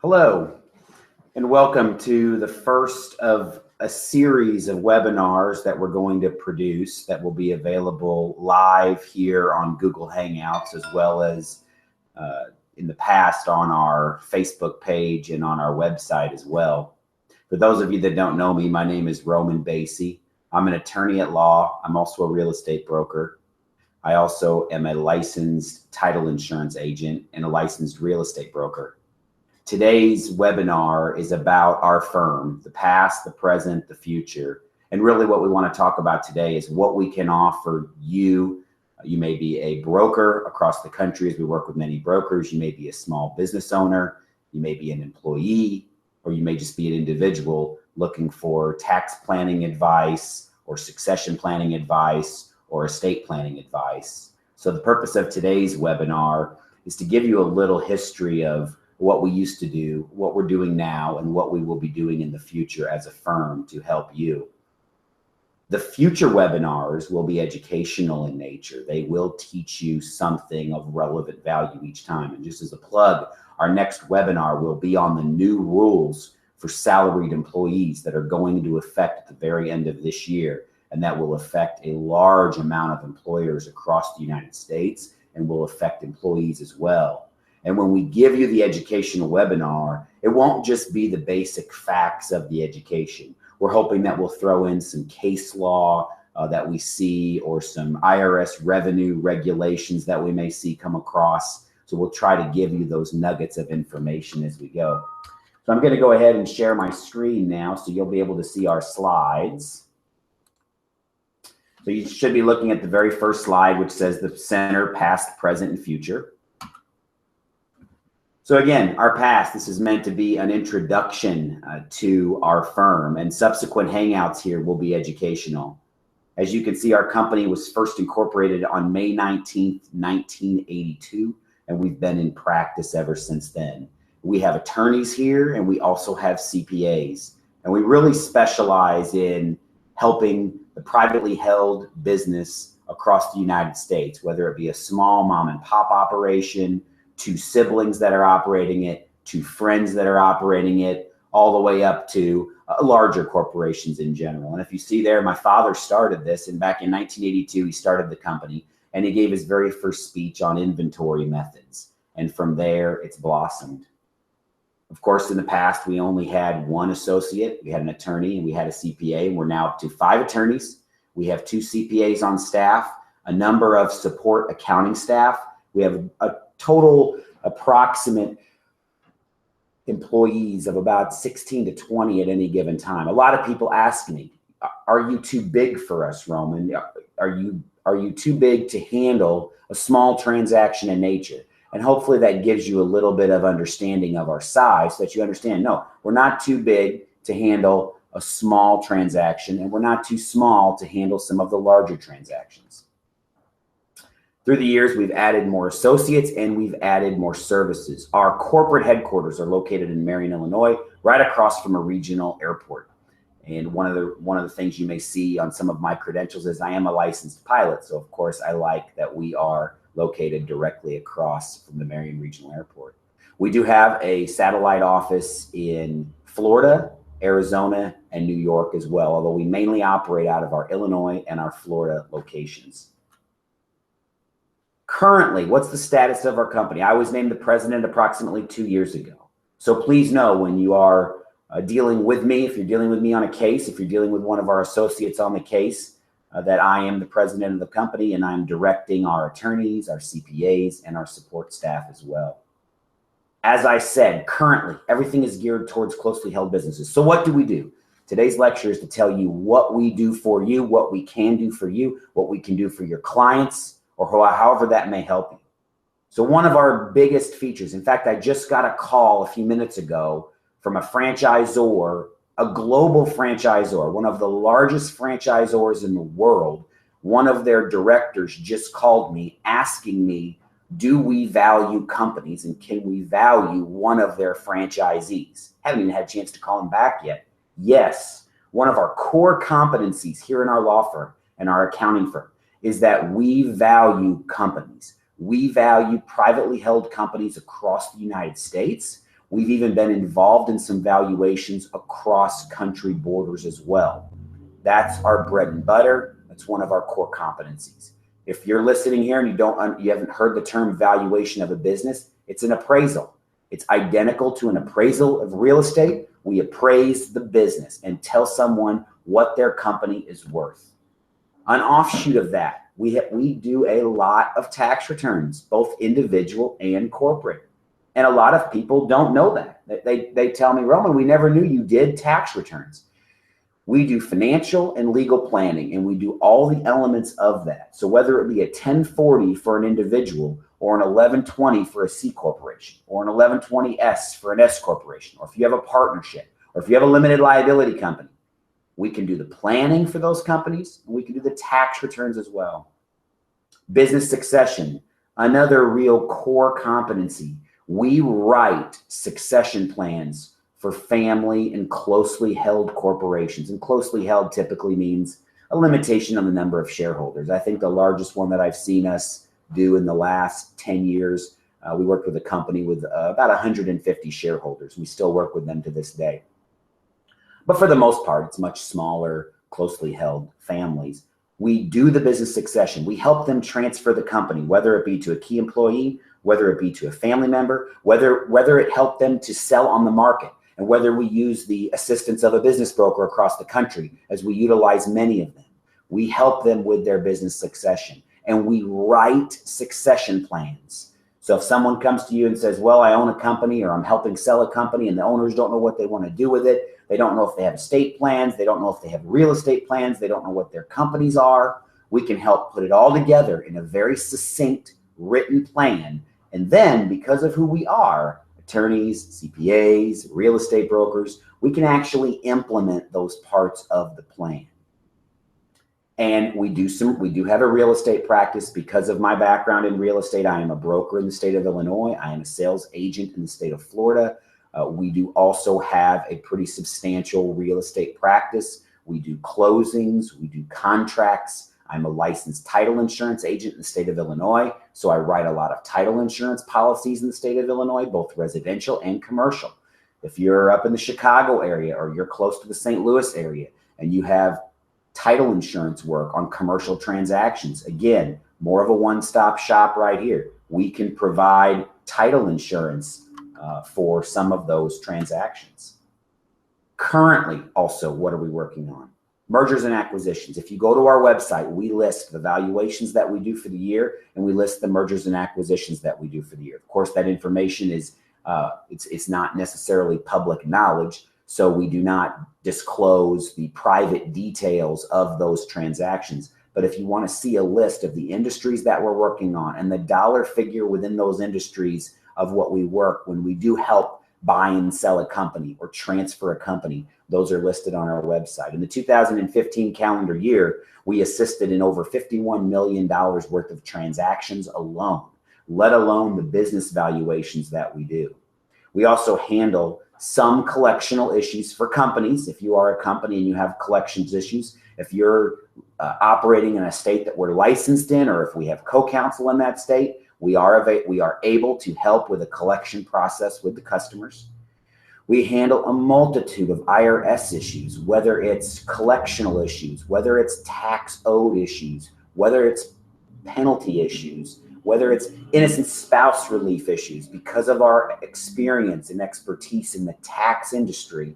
Hello, and welcome to the first of a series of webinars that we're going to produce that will be available live here on Google Hangouts, as well as in the past on our Facebook page and on our website as well. For those of you that don't know me, my name is Roman Basi. I'm an attorney at law. I'm also a real estate broker. I also am a licensed title insurance agent and a licensed real estate broker. Today's webinar is about our firm, the past, the present, the future. And really what we want to talk about today is what we can offer you. You may be a broker across the country, as we work with many brokers. You may be a small business owner. You may be an employee, or you may just be an individual looking for tax planning advice or succession planning advice or estate planning advice. So the purpose of today's webinar is to give you a little history of what we used to do, what we're doing now, and what we will be doing in the future as a firm to help you. The future webinars will be educational in nature. They will teach you something of relevant value each time. And just as a plug, our next webinar will be on the new rules for salaried employees that are going into effect at the very end of this year. And that will affect a large amount of employers across the United States and will affect employees as well. And when we give you the educational webinar, it won't just be the basic facts of the education. We're hoping that we'll throw in some case law that we see, or some IRS revenue regulations that we may see come across. So we'll try to give you those nuggets of information as we go. So I'm going to go ahead and share my screen now so you'll be able to see our slides. So you should be looking at the very first slide, which says the center, past, present, and future. So again, our past, this is meant to be an introduction to our firm, and subsequent hangouts here will be educational. As you can see, our company was first incorporated on May 19th, 1982, and we've been in practice ever since then. We have attorneys here, and we also have CPAs, and we really specialize in helping the privately held business across the United States, whether it be a small mom and pop operation, to siblings that are operating it, to friends that are operating it, all the way up to larger corporations in general. And if you see there, my father started this, and back in 1982, he started the company, and he gave his very first speech on inventory methods. And from there, it's blossomed. Of course, in the past, we only had one associate. We had an attorney and we had a CPA, and we're now up to 5 attorneys. We have 2 CPAs on staff, a number of support accounting staff. We have a total approximate employees of about 16 to 20 at any given time. A lot of people ask me, are you too big for us, Roman? Are you too big to handle a small transaction in nature? And hopefully that gives you a little bit of understanding of our size, so that you understand, no, we're not too big to handle a small transaction, and we're not too small to handle some of the larger transactions. Through the years, we've added more associates and we've added more services. Our corporate headquarters are located in Marion, Illinois, right across from a regional airport. And one of the things you may see on some of my credentials is I am a licensed pilot. So of course, I like that we are located directly across from the Marion Regional Airport. We do have a satellite office in Florida, Arizona, and New York as well, although we mainly operate out of our Illinois and our Florida locations. Currently, what's the status of our company? I was named the president approximately 2 years ago. So please know, when you are dealing with me, if you're dealing with me on a case, if you're dealing with one of our associates on the case, that I am the president of the company, and I'm directing our attorneys, our CPAs, and our support staff as well. As I said, currently, everything is geared towards closely held businesses. So what do we do? Today's lecture is to tell you what we do for you, what we can do for you, what we can do for your clients, or however that may help you. So one of our biggest features, in fact, I just got a call a few minutes ago from a franchisor, a global franchisor, one of the largest franchisors in the world. One of their directors just called me asking me, do we value companies and can we value one of their franchisees? Haven't even had a chance to call him back yet. Yes, one of our core competencies here in our law firm and our accounting firm is that we value companies. We value privately held companies across the United States. We've even been involved in some valuations across country borders as well. That's our bread and butter. That's one of our core competencies. If you're listening here and you haven't heard the term valuation of a business, it's an appraisal. It's identical to an appraisal of real estate. We appraise the business and tell someone what their company is worth. An offshoot of that, we do a lot of tax returns, both individual and corporate. And a lot of people don't know that. They tell me, Roman, we never knew you did tax returns. We do financial and legal planning, and we do all the elements of that. So whether it be a 1040 for an individual or an 1120 for a C corporation or an 1120S for an S corporation, or if you have a partnership or if you have a limited liability company, we can do the planning for those companies and we can do the tax returns as well. Business succession, another real core competency. We write succession plans for family and closely held corporations. And closely held typically means a limitation on the number of shareholders. I think the largest one that I've seen us do in the last 10 years, we worked with a company with about 150 shareholders. We still work with them to this day. But for the most part, it's much smaller, closely held families. We do the business succession. We help them transfer the company, whether it be to a key employee, whether it be to a family member, whether it helped them to sell on the market, and whether we use the assistance of a business broker across the country, as we utilize many of them. We help them with their business succession, and we write succession plans. So if someone comes to you and says, well, I own a company or I'm helping sell a company and the owners don't know what they want to do with it, they don't know if they have estate plans, they don't know if they have real estate plans, they don't know what their companies are, we can help put it all together in a very succinct written plan. And then because of who we are, attorneys, CPAs, real estate brokers, we can actually implement those parts of the plan. And we do have a real estate practice. Because of my background in real estate, I am a broker in the state of Illinois. I am a sales agent in the state of Florida. We do also have a pretty substantial real estate practice. We do closings, we do contracts. I'm a licensed title insurance agent in the state of Illinois. So I write a lot of title insurance policies in the state of Illinois, both residential and commercial. If you're up in the Chicago area or you're close to the St. Louis area and you have title insurance work on commercial transactions, again, more of a one-stop shop right here. We can provide title insurance for some of those transactions. Currently, also, what are we working on? Mergers and acquisitions. If you go to our website, we list the valuations that we do for the year, and we list the mergers and acquisitions that we do for the year. Of course, that information is it's not necessarily public knowledge, so we do not disclose the private details of those transactions. But if you want to see a list of the industries that we're working on and the dollar figure within those industries of what we work when we do help buy and sell a company or transfer a company, those are listed on our website. In the 2015 calendar year, we assisted in over $51 million worth of transactions alone, let alone the business valuations that we do. We also handle some collectional issues for companies. If you are a company and you have collections issues, if you're operating in a state that we're licensed in, or if we have co-counsel in that state, we are able to help with a collection process with the customers. We handle a multitude of IRS issues, whether it's collectional issues, whether it's tax owed issues, whether it's penalty issues, whether it's innocent spouse relief issues. Because of our experience and expertise in the tax industry,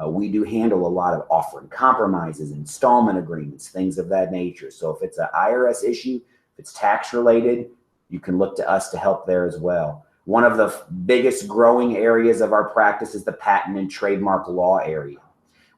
we do handle a lot of offering compromises, installment agreements, things of that nature. So if it's an IRS issue, if it's tax related, you can look to us to help there as well. One of the biggest growing areas of our practice is the patent and trademark law area.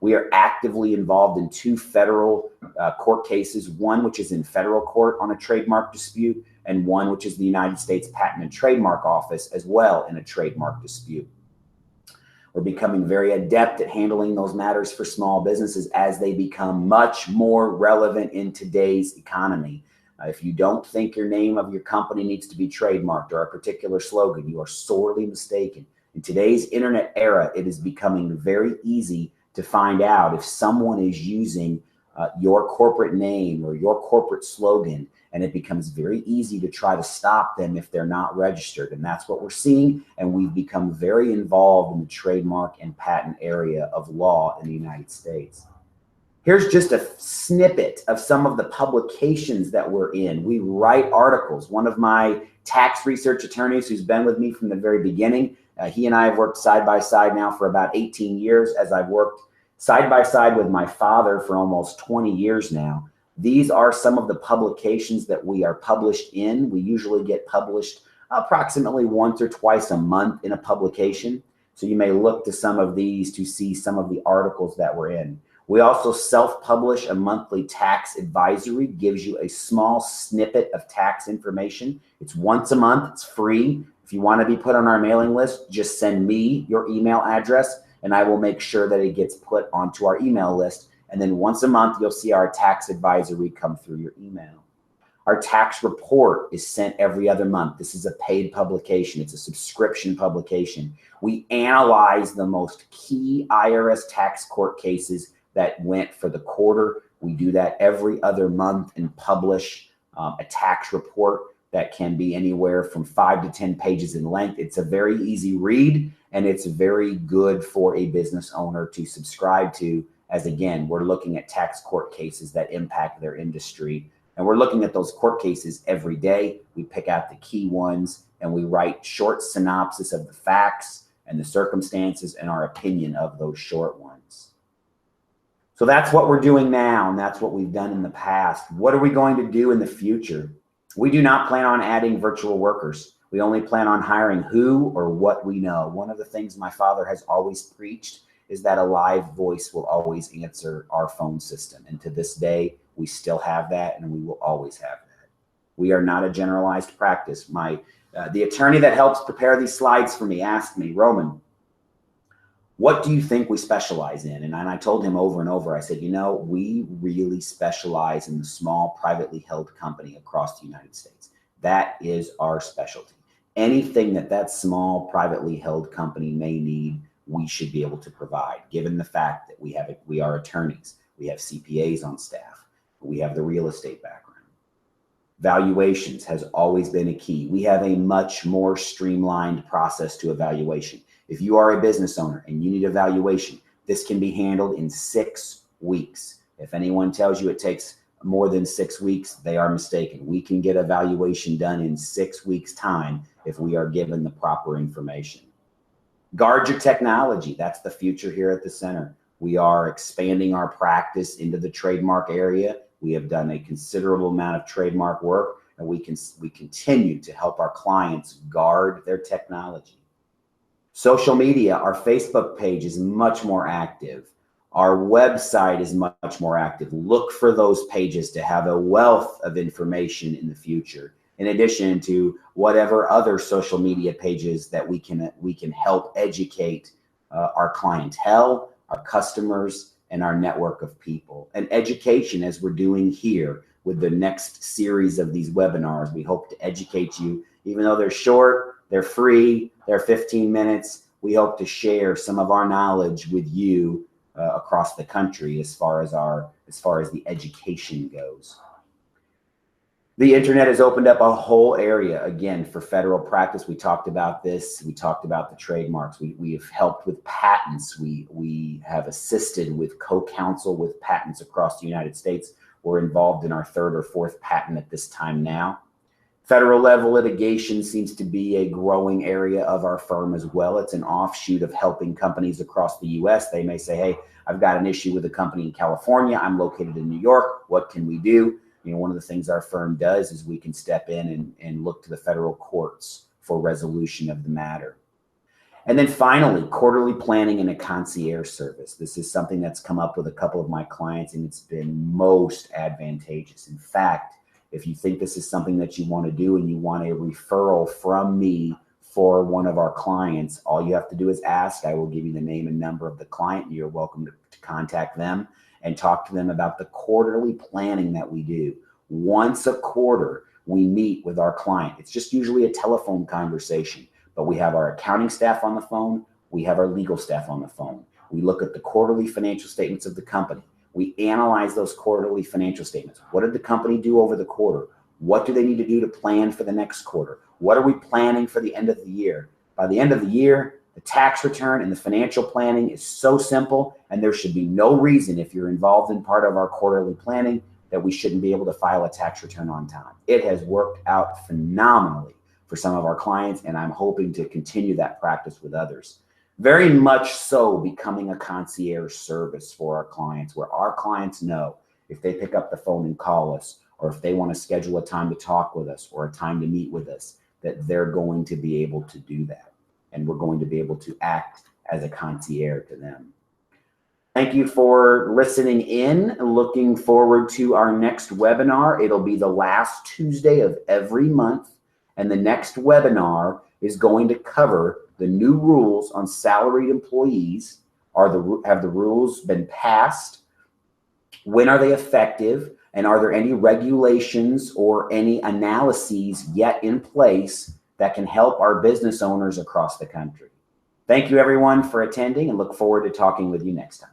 We are actively involved in 2 federal court cases, one which is in federal court on a trademark dispute, and one which is the United States Patent and Trademark Office as well in a trademark dispute. We're becoming very adept at handling those matters for small businesses as they become much more relevant in today's economy. If you don't think your name of your company needs to be trademarked or a particular slogan, you are sorely mistaken. In today's internet era, it is becoming very easy to find out if someone is using your corporate name or your corporate slogan, and it becomes very easy to try to stop them if they're not registered. And that's what we're seeing, and we've become very involved in the trademark and patent area of law in the United States. Here's just a snippet of some of the publications that we're in. We write articles. One of my tax research attorneys who's been with me from the very beginning, he and I have worked side by side now for about 18 years, as I've worked side by side with my father for almost 20 years now. These are some of the publications that we are published in. We usually get published approximately once or twice a month in a publication. So you may look to some of these to see some of the articles that we're in. We also self-publish a monthly tax advisory, gives you a small snippet of tax information. It's once a month, it's free. If you want to be put on our mailing list, just send me your email address and I will make sure that it gets put onto our email list. And then once a month, you'll see our tax advisory come through your email. Our tax report is sent every other month. This is a paid publication. It's a subscription publication. We analyze the most key IRS tax court cases that went for the quarter. We do that every other month and publish a tax report that can be anywhere from 5 to 10 pages in length. It's a very easy read, and it's very good for a business owner to subscribe to, as again, we're looking at tax court cases that impact their industry. And we're looking at those court cases every day. We pick out the key ones and we write short synopsis of the facts and the circumstances and our opinion of those short ones. So that's what we're doing now, and that's what we've done in the past. What are we going to do in the future? We do not plan on adding virtual workers. We only plan on hiring who or what we know. One of the things my father has always preached is that a live voice will always answer our phone system. And to this day, we still have that, and we will always have that. We are not a generalized practice. The attorney that helps prepare these slides for me asked me, Roman, what do you think we specialize in? And I told him over and over, I said, you know, we really specialize in the small privately held company across the United States. That is our specialty. Anything that small privately held company may need, we should be able to provide, given the fact that we are attorneys, we have CPAs on staff, we have the real estate background. Valuations has always been a key. We have a much more streamlined process to evaluation. If you are a business owner and you need a valuation, this can be handled in 6 weeks. If anyone tells you it takes more than 6 weeks, they are mistaken. We can get a valuation done in 6 weeks' time if we are given the proper information. Guard your technology. That's the future here at the center. We are expanding our practice into the trademark area. We have done a considerable amount of trademark work, and we continue to help our clients guard their technology. Social media, our Facebook page is much more active. Our website is much more active. Look for those pages to have a wealth of information in the future, in addition to whatever other social media pages that we can help educate our clientele, our customers, and our network of people. And education, as we're doing here with the next series of these webinars, we hope to educate you. Even though they're short, they're free, they're 15 minutes, we hope to share some of our knowledge with you across the country as far as the education goes. The internet has opened up a whole area, again, for federal practice. We talked about this. We talked about the trademarks. We have helped with patents. We have assisted with co-counsel with patents across the United States. We're involved in our 3rd or 4th patent at this time now. Federal level litigation seems to be a growing area of our firm as well. It's an offshoot of helping companies across the US. They may say, hey, I've got an issue with a company in California. I'm located in New York. What can we do? You know, one of the things our firm does is we can step in and look to the federal courts for resolution of the matter. And then finally, quarterly planning and a concierge service. This is something that's come up with a couple of my clients, and it's been most advantageous. In fact, if you think this is something that you want to do and you want a referral from me for one of our clients, all you have to do is ask. I will give you the name and number of the client, and you're welcome to contact them and talk to them about the quarterly planning that we do. Once a quarter, we meet with our client. It's just usually a telephone conversation, but we have our accounting staff on the phone. We have our legal staff on the phone. We look at the quarterly financial statements of the company. We analyze those quarterly financial statements. What did the company do over the quarter? What do they need to do to plan for the next quarter? What are we planning for the end of the year? By the end of the year, the tax return and the financial planning is so simple, and there should be no reason, if you're involved in part of our quarterly planning, that we shouldn't be able to file a tax return on time. It has worked out phenomenally for some of our clients, and I'm hoping to continue that practice with others. Very much so becoming a concierge service for our clients, where our clients know if they pick up the phone and call us, or if they want to schedule a time to talk with us or a time to meet with us, that they're going to be able to do that. And we're going to be able to act as a concierge to them. Thank you for listening in. Looking forward to our next webinar. It'll be the last Tuesday of every month. And the next webinar is going to cover the new rules on salaried employees. Have the rules been passed? When are they effective? And are there any regulations or any analyses yet in place that can help our business owners across the country? Thank you, everyone, for attending, and look forward to talking with you next time.